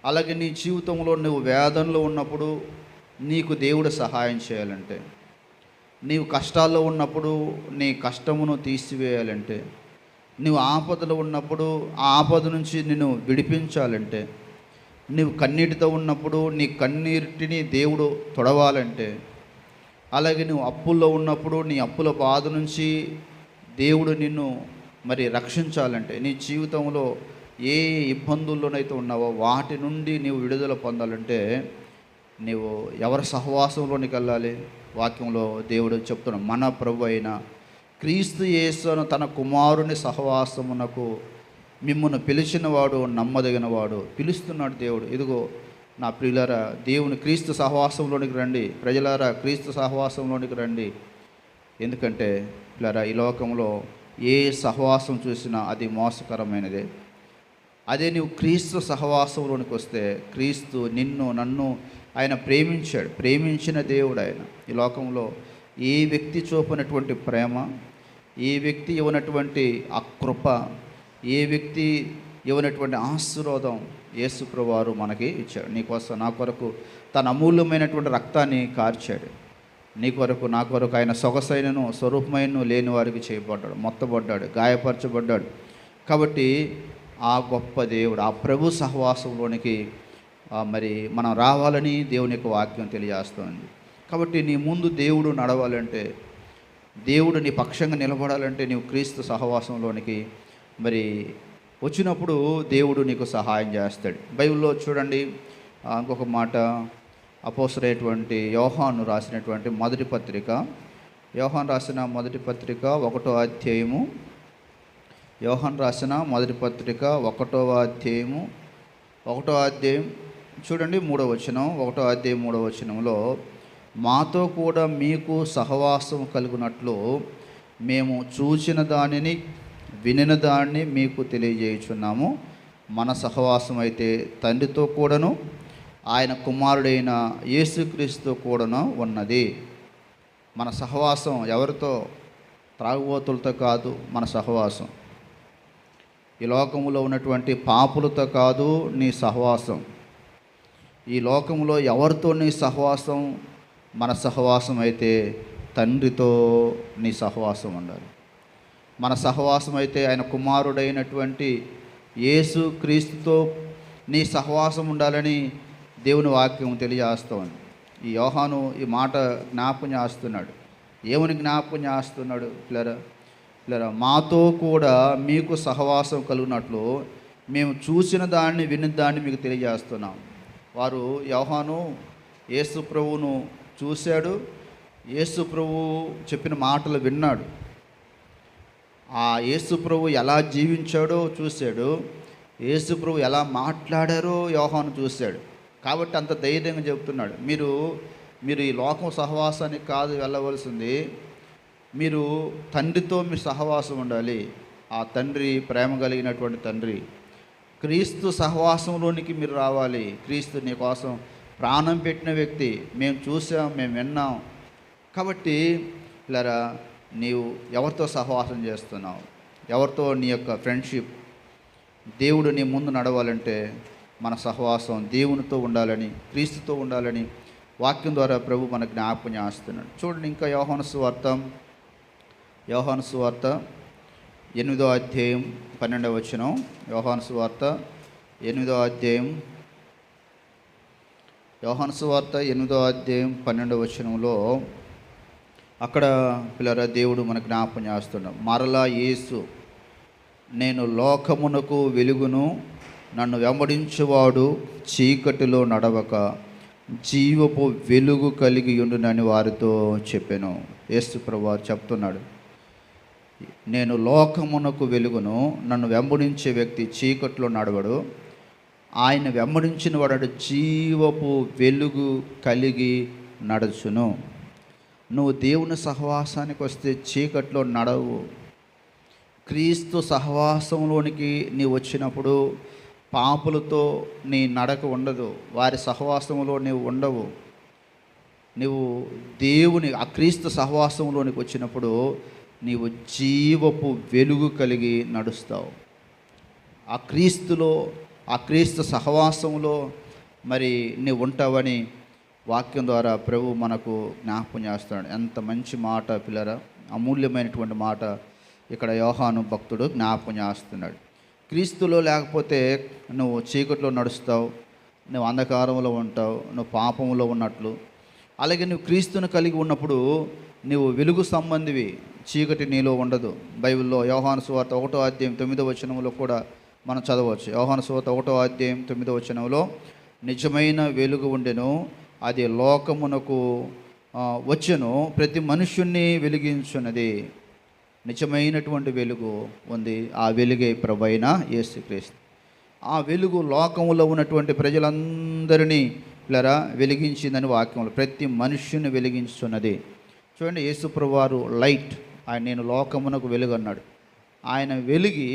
అలాగే నీ జీవితంలో నువ్వు వేదనలో ఉన్నప్పుడు నీకు దేవుడు సహాయం చేయాలంటే, నీవు కష్టాల్లో ఉన్నప్పుడు నీ కష్టమును తీసివేయాలంటే, నువ్వు ఆపదలో ఉన్నప్పుడు ఆ ఆపద నుంచి నిన్ను విడిపించాలంటే, నువ్వు కన్నీటితో ఉన్నప్పుడు నీ కన్నీటిని దేవుడు తొడవాలంటే, అలాగే నువ్వు అప్పుల్లో ఉన్నప్పుడు నీ అప్పుల బాధ నుంచి దేవుడు నిన్ను మరి రక్షించాలంటే, నీ జీవితంలో ఏ ఇబ్బందుల్లోనైతే ఉన్నావో వాటి నుండి నీవు విడుదల పొందాలంటే నీవు ఎవరి సహవాసంలోనికి వెళ్ళాలి? వాక్యంలో దేవుడు చెప్తున్నాడు, మన ప్రభు అయిన క్రీస్తు యేసును తన కుమారుని సహవాసమునకు మిమ్మల్ని పిలిచినవాడు నమ్మదగినవాడు. పిలుస్తున్నాడు దేవుడు. ఇదిగో నా ప్రియులారా, దేవుని క్రీస్తు సహవాసంలోనికి రండి. ప్రజలారా, క్రీస్తు సహవాసంలోనికి రండి. ఎందుకంటే ప్రియులారా, ఈ లోకంలో ఏ సహవాసం చూసినా అది మోసకరమైనదే. అదే నీవు క్రీస్తు సహవాసంలోనికి వస్తే, క్రీస్తు నిన్ను నన్ను ఆయన ప్రేమించాడు. ప్రేమించిన దేవుడు ఆయన. ఈ లోకంలో ఏ వ్యక్తి చూపినటువంటి ప్రేమ, ఏ వ్యక్తి ఇవ్వనటువంటి ఆ కృప, ఏ వ్యక్తి ఇవ్వనటువంటి ఆశీర్వాదం యేసు ప్రభువారు మనకి ఇచ్చాడు. నీకోసం నా కొరకు తన అమూల్యమైనటువంటి రక్తాన్ని కార్చాడు. నీ కొరకు నా కొరకు ఆయన సొగసైనను స్వరూపమైనను లేని వారికి చేయబడ్డాడు, మొత్తబడ్డాడు, గాయపరచబడ్డాడు. కాబట్టి ఆ గొప్ప దేవుడు, ఆ ప్రభు సహవాసంలోనికి మరి మనం రావాలని దేవుని యొక్క వాక్యం తెలియజేస్తుంది. కాబట్టి నీ ముందు దేవుడు నడవాలంటే, దేవుడు నీ పక్షంగా నిలబడాలంటే నీవు క్రీస్తు సహవాసంలోనికి మరి వచ్చినప్పుడు దేవుడు నీకు సహాయం చేస్తాడు. బైబిల్లో చూడండి, ఇంకొక మాట, అపోస్తలుడైనటువంటి యోహాను రాసినటువంటి మొదటి పత్రిక, యోహాను రాసిన మొదటి పత్రిక 1వ అధ్యాయము, యోహాను రాసిన మొదటి పత్రిక 1వ అధ్యాయము, 1వ అధ్యాయం చూడండి 3వ వచనం, 1వ అధ్యాయం 3వ వచనంలో, మాతో కూడా మీకు సహవాసం కలుగునట్లు మేము చూచిన దానిని వినిన దాన్ని మీకు తెలియజేయుచున్నాము. మన సహవాసం అయితే తండ్రితో కూడాను ఆయన కుమారుడైన యేసుక్రీస్తుతో కూడాను ఉన్నది. మన సహవాసం ఎవరితో? త్రాగుబోతులతో కాదు మన సహవాసం. ఈ లోకంలో ఉన్నటువంటి పాపులతో కాదు నీ సహవాసం. ఈ లోకంలో ఎవరితో నీ సహవాసం? మన సహవాసం అయితే తండ్రితో నీ సహవాసం ఉండాలి. మన సహవాసం అయితే ఆయన కుమారుడైనటువంటి యేసు క్రీస్తుతో నీ సహవాసం ఉండాలని దేవుని వాక్యం తెలియజేస్తోంది. ఈ యోహాను ఈ మాట జ్ఞాపకం చేస్తున్నాడు. ఏమని జ్ఞాపకం చేస్తున్నాడు? పిల్లరా, మాతో కూడా మీకు సహవాసం కలుగునట్లు మేము చూసిన దాన్ని విన్న దాన్ని మీకు తెలియజేస్తున్నాం. వారు యోహాను యేసు ప్రభువును చూశాడు, యేసు ప్రభు చెప్పిన మాటలు విన్నాడు. ఆ యేసు ప్రభు ఎలా జీవించాడో చూశాడు, యేసు ప్రభు ఎలా మాట్లాడారో యోహాను చూశాడు. కాబట్టి అంత ధైర్యంగా చెప్తున్నాడు, మీరు ఈ లోకం సహవాసానికి కాదు వెళ్ళవలసింది, మీరు తండ్రితో మీ సహవాసం ఉండాలి. ఆ తండ్రి ప్రేమ కలిగినటువంటి తండ్రి. క్రీస్తు సహవాసంలోనికి మీరు రావాలి. క్రీస్తు నీ కోసం ప్రాణం పెట్టిన వ్యక్తి. మేము చూసాం, మేము విన్నాం. కాబట్టి ఇలా నీవు ఎవరితో సహవాసం చేస్తున్నావు? ఎవరితో నీ యొక్క ఫ్రెండ్షిప్? దేవుడు నీ ముందు నడవాలంటే మన సహవాసం దేవునితో ఉండాలని, క్రీస్తుతో ఉండాలని వాక్యం ద్వారా ప్రభు మనకు జ్ఞాపకం చేస్తున్నాడు. చూడండి, ఇంకా యోహాను సువార్త 8వ అధ్యాయం 12వ వచనం. యోహాను సువార్త 8వ అధ్యాయం 12వ వచనంలో అక్కడ పిల్లరా దేవుడు మనకు జ్ఞాపకం చేస్తున్నాడు. మరలా యేసు, నేను లోకమునకు వెలుగును, నన్ను వెంబడించువాడు చీకటిలో నడవక జీవపు వెలుగు కలిగి ఉండునని వారితో చెప్పాను. యేసు ప్రభువారు చెప్తున్నాడు, నేను లోకమునకు వెలుగును, నన్ను వెంబడించే వ్యక్తి చీకట్లో నడవడు, ఆయన వెంబడించిన వాడు జీవపు వెలుగు కలిగి నడుచును. నువ్వు దేవుని సహవాసానికి వస్తే చీకట్లో నడవు. క్రీస్తు సహవాసంలోనికి నీవు వచ్చినప్పుడు పాపులతో నీ నడక ఉండదు, వారి సహవాసంలో నీవు ఉండవు. నీవు దేవుని ఆ క్రీస్తు సహవాసంలోనికి వచ్చినప్పుడు నీవు జీవపు వెలుగు కలిగి నడుస్తావు. ఆ క్రీస్తు సహవాసంలో మరి నీవు ఉంటావని వాక్యం ద్వారా ప్రభు మనకు జ్ఞాపకం చేస్తున్నాడు. ఎంత మంచి మాట పిల్లరా, అమూల్యమైనటువంటి మాట ఇక్కడ యోహాను భక్తుడు జ్ఞాపకం చేస్తున్నాడు. క్రీస్తులో లేకపోతే నువ్వు చీకట్లో నడుస్తావు, నువ్వు అంధకారంలో ఉంటావు, నువ్వు పాపంలో ఉన్నట్లు. అలాగే నువ్వు క్రీస్తుని కలిగి ఉన్నప్పుడు నువ్వు వెలుగు సంబంధివి, చీకటి నీలో ఉండదు. బైబిల్లో యోహాను సువార్త 1వ అధ్యాయం 9వ వచనంలో కూడా మనం చదవచ్చు. యోహాను సువార్త 1వ అధ్యాయం 9వ వచనంలో నిజమైన వెలుగు ఉండెను, అది లోకమునకు వచ్చెను, ప్రతి మనుష్యుణ్ణి వెలిగించున్నది. నిజమైనటువంటి వెలుగు ఉంది, ఆ వెలుగే ప్రభువైన యేసుక్రీస్తు. ఆ వెలుగు లోకములో ఉన్నటువంటి ప్రజలందరినీ వెలిగించిందని వాక్యంలో ప్రతి మనుష్యుని వెలిగించున్నది. చూడండి, యేసు ప్రభువారు లైట్, ఆయన నేను లోకమునకు వెలుగు అన్నాడు. ఆయన వెలిగి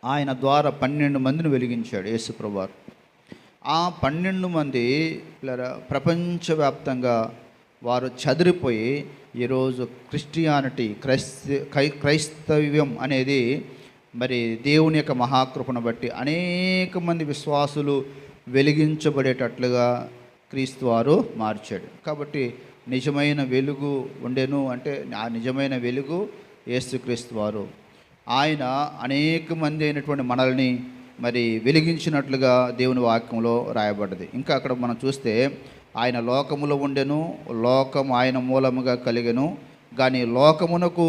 ఆయన ద్వారా 12 మందిని వెలిగించాడు యేసు ప్రభువారు. ఆ 12 మంది ప్రపంచవ్యాప్తంగా వారు చదిరిపోయి ఈరోజు క్రిస్టియానిటీ క్రైస్తవ్యం అనేది మరి దేవుని యొక్క మహాకృపను బట్టి అనేక మంది విశ్వాసులు వెలిగించబడేటట్లుగా క్రీస్తు వారు మార్చాడు. కాబట్టి నిజమైన వెలుగు ఉండెను అంటే ఆ నిజమైన వెలుగు యేసుక్రీస్తు వారు. ఆయన అనేక మంది అయినటువంటి మనల్ని మరి వెలిగించినట్లుగా దేవుని వాక్యంలో రాయబడ్డది. ఇంకా అక్కడ మనం చూస్తే ఆయన లోకములో ఉండెను, లోకం ఆయన మూలముగా కలిగెను, కానీ లోకమునకు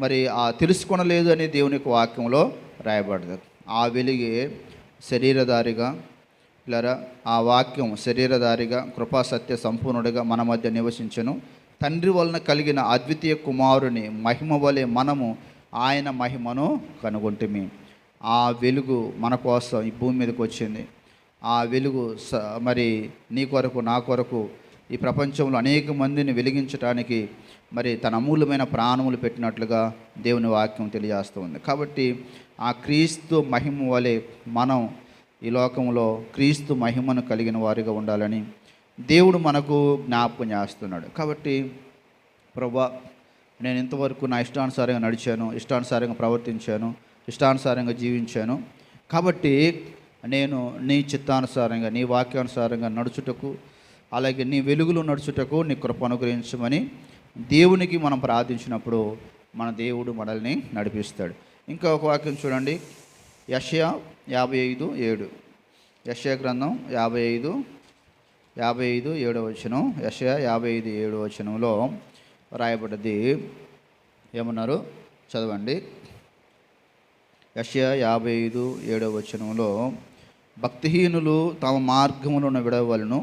మరి తెలుసుకొనలేదు అని దేవుని యొక్క వాక్యంలో రాయబడ్డది. ఆ వెలుగే శరీరధారిగా ఆ వాక్యం శరీరధారిగా కృపా సత్య సంపూర్ణుడిగా మన మధ్య నివసించెను. తండ్రి వలన కలిగిన అద్వితీయ కుమారుని మహిమ వలె మనము ఆయన మహిమను కనుగొంటిమి. ఆ వెలుగు మన కోసం ఈ భూమి మీదకి వచ్చింది. ఆ వెలుగు మరి నీ కొరకు నా కొరకు ఈ ప్రపంచంలో అనేక మందిని వెలిగించడానికి మరి తన అమూల్యమైన ప్రాణములు పెట్టినట్లుగా దేవుని వాక్యం తెలియజేస్తూ ఉంది. కాబట్టి ఆ క్రీస్తు మహిమ వలె మనం ఈ లోకంలో క్రీస్తు మహిమను కలిగిన వారిగా ఉండాలని దేవుడు మనకు జ్ఞాపకం చేస్తున్నాడు. కాబట్టి ప్రభువా, నేను ఇంతవరకు నా ఇష్టానుసారంగా నడిచాను, ఇష్టానుసారంగా ప్రవర్తించాను, ఇష్టానుసారంగా జీవించాను. కాబట్టి నేను నీ చిత్తానుసారంగా నీ వాక్యానుసారంగా నడుచుటకు, అలాగే నీ వెలుగులో నడుచుటకు నీ కృప అనుగ్రహించమని దేవునికి మనం ప్రార్థించినప్పుడు మన దేవుడు మనల్ని నడిపిస్తాడు. ఇంకా ఒక వాక్యం చూడండి, యెషయా 55:7. యెషయా గ్రంథం 55:7 యెషయా 55:7 రాయబడ్డది. ఏమన్నారు చదవండి. యెషయా 55:7 భక్తిహీనులు తమ మార్గములను విడవలను,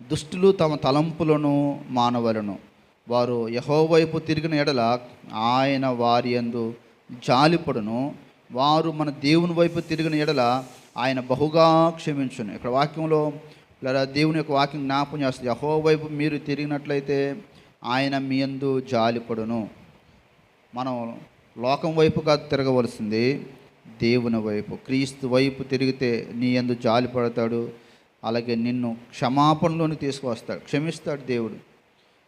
దుష్టులు తమ తలంపులను మానవలను. వారు యెహోవా వైపు తిరిగిన ఎడల ఆయన వారి యందు జాలిపడును, వారు మన దేవుని వైపు తిరిగిన ఎడల ఆయన బహుగా క్షమించును. ఇక్కడ వాక్యంలో దేవుని యొక్క వాక్యం జ్ఞాపకం చేస్తుంది. యెహోవా వైపు మీరు తిరిగినట్లయితే ఆయన మీ యందు జాలిపడును. మనం లోకం వైపు కాదు తిరగవలసింది, దేవుని వైపు క్రీస్తు వైపు తిరిగితే నీ యందు జాలిపడతాడు. అలాగే నిన్ను క్షమాపణలోని తీసుకువస్తాడు, క్షమిస్తాడు దేవుడు.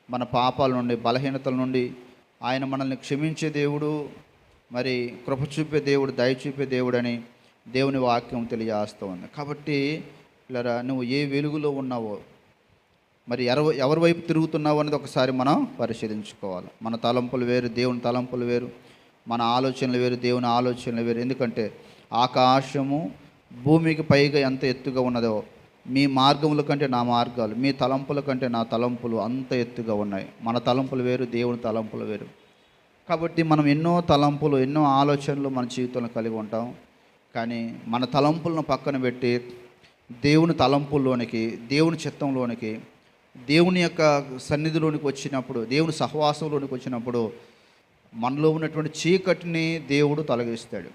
మన పాపాల నుండి బలహీనతల నుండి ఆయన మనల్ని క్షమించే దేవుడు, మరి కృప చూపే దేవుడు, దయ చూపే దేవుడు అని దేవుని వాక్యం తెలియజేస్తూ ఉంది. కాబట్టి ఇలా నువ్వు ఏ వెలుగులో ఉన్నావో, మరి ఎవరి వైపు తిరుగుతున్నావు అనేది ఒకసారి మనం పరిశీలించుకోవాలి. మన తలంపులు వేరు, దేవుని తలంపులు వేరు. మన ఆలోచనలు వేరు, దేవుని ఆలోచనలు వేరు. ఎందుకంటే ఆకాశము భూమికి పైగా ఎంత ఎత్తుగా ఉన్నదో మీ మార్గముల కంటే నా మార్గాలు, మీ తలంపుల కంటే నా తలంపులు అంత ఎత్తుగా ఉన్నాయి. మన తలంపులు వేరు, దేవుని తలంపులు వేరు. కాబట్టి మనం ఎన్నో తలంపులు, ఎన్నో ఆలోచనలు మన జీవితంలో కలిగి ఉంటాం. కానీ మన తలంపులను పక్కన పెట్టి దేవుని తలంపుల్లోనికి, దేవుని చిత్తంలోనికి, దేవుని యొక్క సన్నిధిలోనికి వచ్చినప్పుడు, దేవుని సహవాసంలోనికి వచ్చినప్పుడు మనలో ఉన్నటువంటి చీకటిని దేవుడు తొలగిస్తాడు.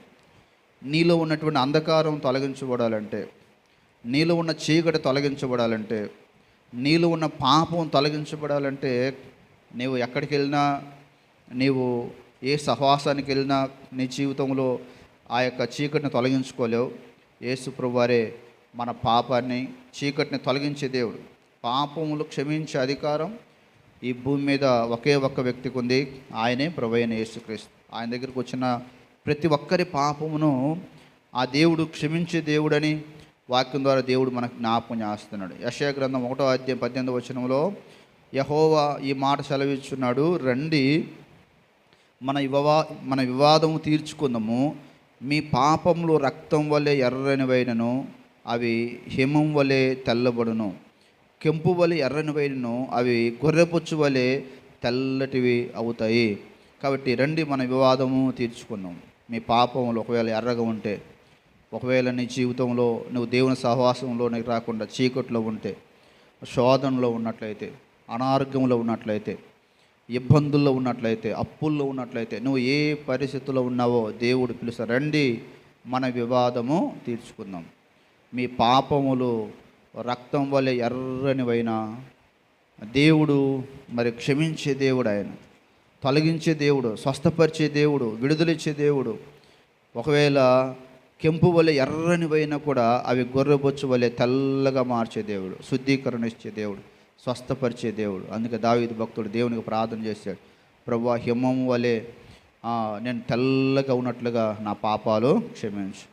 నీలో ఉన్నటువంటి అంధకారం తొలగించబడాలంటే, నీలో ఉన్న చీకటి తొలగించబడాలంటే, నీలో ఉన్న పాపం తొలగించబడాలంటే నీవు ఎక్కడికి వెళ్ళినా, నీవు ఏ సహవాసానికి వెళ్ళినా నీ జీవితంలో ఆ యొక్క చీకటిని తొలగించుకోలేవు. యేసు ప్రభువారే మన పాపాన్ని, చీకటిని తొలగించే దేవుడు. పాపములు క్షమించే అధికారం ఈ భూమి మీద ఒకే ఒక్క వ్యక్తికి ఉంది, ఆయనే ప్రభువైన యేసుక్రీస్తు. ఆయన దగ్గరికి వచ్చిన ప్రతి ఒక్కరి పాపమును ఆ దేవుడు క్షమించే దేవుడని వాక్యం ద్వారా దేవుడు మనకు జ్ఞాపకం చేస్తున్నాడు. యెషయా గ్రంథం 1వ అధ్యాయం 18వ వచనంలో యెహోవా ఈ మాట సెలవిస్తున్నాడు, రండి మన వివాదము తీర్చుకుందాము. మీ పాపములు రక్తం వలె ఎర్రనివైనను అవి హిమం వలె తెల్లబడును. కెంపు వలె ఎర్రనివైనను అవి గొర్రెపుచ్చు వలె తెల్లటివి అవుతాయి. కాబట్టి రండి మన వివాదము తీర్చుకుందాం. మీ పాపములు ఒకవేళ ఎర్రగా ఉంటే, ఒకవేళ నీ జీవితంలో నువ్వు దేవుని సహవాసంలోనికి రాకుండా చీకట్లో ఉంటే, శోధనలో ఉన్నట్లయితే, అనారోగ్యంలో ఉన్నట్లయితే, ఇబ్బందుల్లో ఉన్నట్లయితే, అప్పుల్లో ఉన్నట్లయితే, నువ్వు ఏ పరిస్థితుల్లో ఉన్నావో దేవుడు పిలుస్తారు, రండి మన వివాదము తీర్చుకుందాం. మీ పాపములు రక్తం వలె ఎర్రనివైనా దేవుడు మరి క్షమించే దేవుడు, ఆయన తొలగించే దేవుడు, స్వస్థపరిచే దేవుడు, విడుదలిచ్చే దేవుడు. ఒకవేళ కెంపు వలె ఎర్రనివైనా కూడా అవి గొర్రెబొచ్చు వలె తెల్లగా మార్చే దేవుడు, శుద్ధీకరణ ఇచ్చే దేవుడు, స్వస్థపరిచే దేవుడు. అందుకే దావీదు భక్తుడు దేవునికి ప్రార్థన చేశాడు, ప్రభువా హిమము వలె నేను తెల్లగా ఉన్నట్లుగా నా పాపాలు క్షమించు,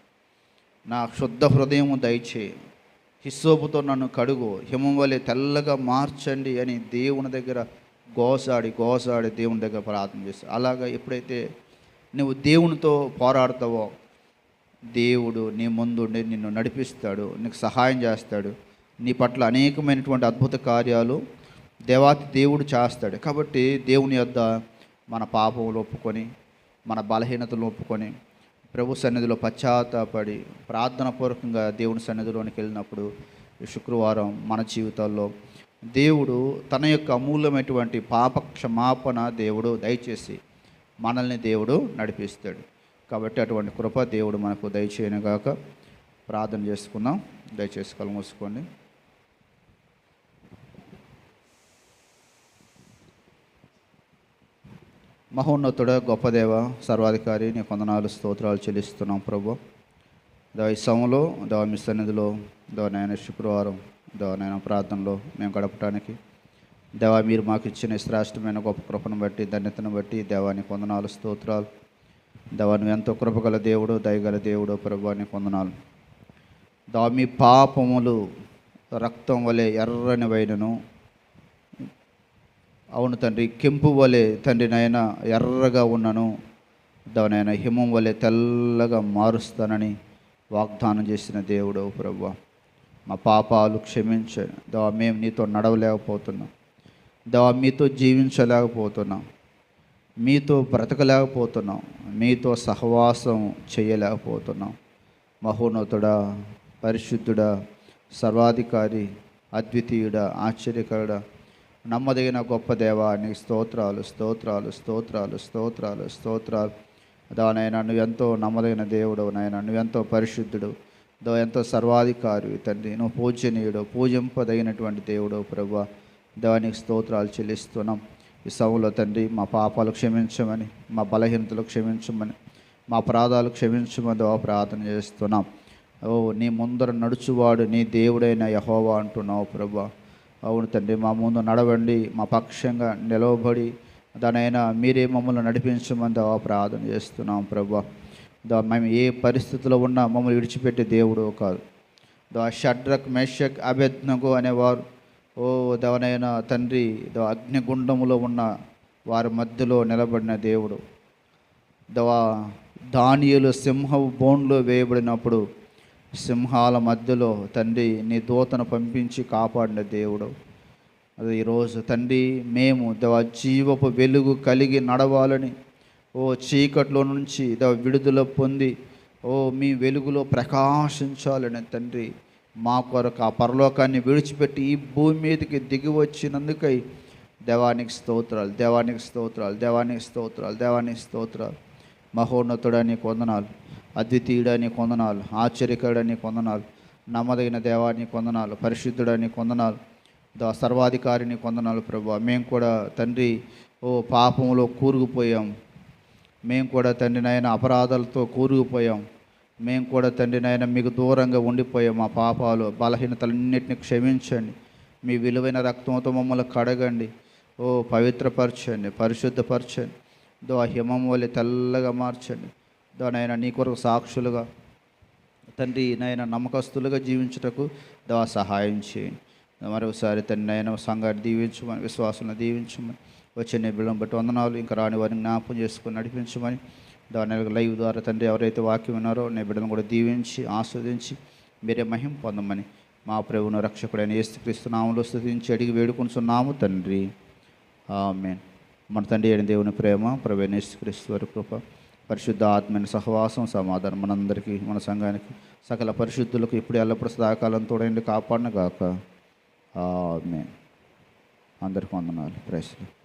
నా శుద్ధ హృదయము దయచేయి, హిస్సోపుతో నన్ను కడుగు, హిమం వలె తెల్లగా మార్చండి అని దేవుని దగ్గర గోసాడి దేవుని దగ్గర ప్రార్థన చేస్తాడు. అలాగా ఎప్పుడైతే నువ్వు దేవునితో పోరాడతావో దేవుడు నీ ముందుండి నిన్ను నడిపిస్తాడు, నీకు సహాయం చేస్తాడు, నీ పట్ల అనేకమైనటువంటి అద్భుత కార్యాలు దేవాతి దేవుడు చేస్తాడు. కాబట్టి దేవుని యొద్ద మన పాపములు ఒప్పుకొని, మన బలహీనతలు ఒప్పుకొని, ప్రభు సన్నిధిలో పశ్చాత్తాపడి ప్రార్థనాపూర్వకంగా దేవుని సన్నిధిలోనికి వెళ్ళినప్పుడు ఈ శుక్రవారం మన జీవితాల్లో దేవుడు తన యొక్క అమూల్యమైనటువంటి పాప క్షమాపణ దేవుడు దయచేసి మనల్ని దేవుడు నడిపిస్తాడు. కాబట్టి అటువంటి కృప దేవుడు మనకు దయచేయనుగాక. ప్రార్థన చేసుకుందాం. దయచేసి కళ్ళు మూసుకోండి. మహోన్నతుడ, గొప్ప దేవ, సర్వాధికారి, నీ వందనాలు స్తోత్రాలు చెల్లిస్తున్నాం ప్రభు. ఈ సమయంలో మీ సన్నిధిలో నాయన శుక్రవారం నాయన ప్రార్థనలో మేము గడపడానికి దేవా మీరు మాకు ఇచ్చిన శ్రేష్టమైన గొప్ప కృపను బట్టి, ధన్యతను బట్టి దేవానికి వందనాలు స్తోత్రాలు. దేవా నువ్వు ఎంతో కృపగల దేవుడు, దయగల దేవుడు ప్రభు, నీకు వందనాలు. దేవా మీ పాపములు రక్తం వలె ఎర్రనివైనను, అవును తండ్రి, కెంపు వలె తండ్రి నాయన ఎర్రగా ఉన్నను దేవనైనా హిమం వలె తెల్లగా మారుస్తానని వాగ్దానం చేసిన దేవుడు ప్రభువా. మా పాపాలు క్షమించండి దేవా. మేము నీతో నడవలేకపోతున్నాం దేవా, మీతో జీవించలేకపోతున్నాం, మీతో బ్రతకలేకపోతున్నాం, మీతో సహవాసం చేయలేకపోతున్నాం. మహోన్నతుడా, పరిశుద్ధుడా, సర్వాధికారి, అద్వితీయుడా, ఆశ్చర్యకరుడా, నమ్మదగిన గొప్ప దేవా, నీకు స్తోత్రాలు స్తోత్రాలు స్తోత్రాలు స్తోత్రాలు స్తోత్రాలు. దానైనా నువ్వెంతో నమ్మదగిన దేవుడు, నాయన నువ్వెంతో పరిశుద్ధుడు, ఎంతో సర్వాధికారి తండ్రి, నువ్వు పూజనీయుడు, పూజింపదగినటువంటి దేవుడు ప్రభువా. దేవానికి స్తోత్రాలు చెల్లిస్తున్నాం. ఈ సమయంలో తండ్రి మా పాపాలు క్షమించమని, మా బలహీనతలు క్షమించమని, మా అపరాధాలు క్షమించమని దేవా ప్రార్థన చేస్తున్నాం. ఓ నీ ముందర నడుచువాడు నీ దేవుడైన యెహోవా అంటున్నావు ప్రభువా. అవును తండ్రి, మా ముందు నడవండి, మా పక్షంగా నిలవబడి దానైనా మీరే మమ్మల్ని నడిపించమని దేవా ప్రార్థన చేస్తున్నాం ప్రభువా. మేము ఏ పరిస్థితిలో ఉన్నా మమ్మల్ని విడిచిపెట్టే దేవుడు కాదు. షడ్రక్, మెషక్, అబేద్నగో అనేవారు ఓ దేవనైనా తండ్రి అగ్నిగుండములో ఉన్న వారి మధ్యలో నిలబడిన దేవుడు. దానియేలు సింహపు బోన్లో వేయబడినప్పుడు సింహాల మధ్యలో తండ్రి నీ దూతను పంపించి కాపాడిన దేవుడు. అది ఈరోజు తండ్రి మేము జీవపు వెలుగు కలిగి నడవాలని, ఓ చీకట్లో నుంచి విడుదల పొంది ఓ మీ వెలుగులో ప్రకాశించాలని తండ్రి మా కొరకు ఆ పరలోకాన్ని విడిచిపెట్టి ఈ భూమి మీదకి దిగి వచ్చినందుకై దేవానికి స్తోత్రాలు, దేవానికి స్తోత్రాలు, దేవానికి స్తోత్రాలు, దేవానికి స్తోత్రాలు. మహోన్నతుడా నీకు వందనాలు, అద్వితీయుడా నీకు వందనాలు, ఆశ్చర్యకరుడా నీకు వందనాలు, నమ్మదగిన దేవానికి వందనాలు, పరిశుద్ధుడా నీకు వందనాలు, సర్వాధికారి నీకు వందనాలు ప్రభువా. మేము కూడా తండ్రి ఓ పాపంలో కూరుకుపోయాం, మేము కూడా తండ్రి నాయన అపరాధాలతో కూరుకుపోయాం, మేము కూడా తండ్రి నాయన మీకు దూరంగా ఉండిపోయాం. మా పాపాలు బలహీనతలన్నింటినీ క్షమించండి, మీ విలువైన రక్తంతో మమ్మల్ని కడగండి, ఓ పవిత్రపరచండి, పరిశుద్ధపరచండి, హిమం వలె తెల్లగా మార్చండి. నాయన నీ కొరకు సాక్షులుగా తండ్రి నాయన నమ్మకస్తులుగా జీవించుటకు సహాయం చేయండి. మరొకసారి తండ్రి నాయన సంఘాన్ని దీవించమని, విశ్వాసాలను దీవించమని, వచ్చే నీ బిడ్డలను బట్టి వందనాలు. ఇంకా రాని వారిని జ్ఞాపకం చేసుకొని నడిపించమని, దాని లైవ్ ద్వారా తండ్రి ఎవరైతే వాక్యం ఉన్నారో నీ బిడ్డలను కూడా దీవించి ఆస్వాదించి మీరే మహిమ పొందమని మా ప్రభువును రక్షకుడైన యేసుక్రీస్తు నామములో స్తుతించి అడిగి వేడుకొనుచున్నాము తండ్రి. ఆమేన్. మన తండ్రి అయిన దేవుని ప్రేమ, ప్రభువైన యేసుక్రీస్తు వారి కృప, పరిశుద్ధ ఆత్మైన సహవాసం, సమాధానం మనందరికీ, మన సంఘానికి, సకల పరిశుద్ధులకు ఇప్పుడు ఎల్లప్పుడూ సదాకాలం తోడైండి కాపాడను గాక. ఆమేన్. అందరికీ వందనాలు. ప్రైజ్.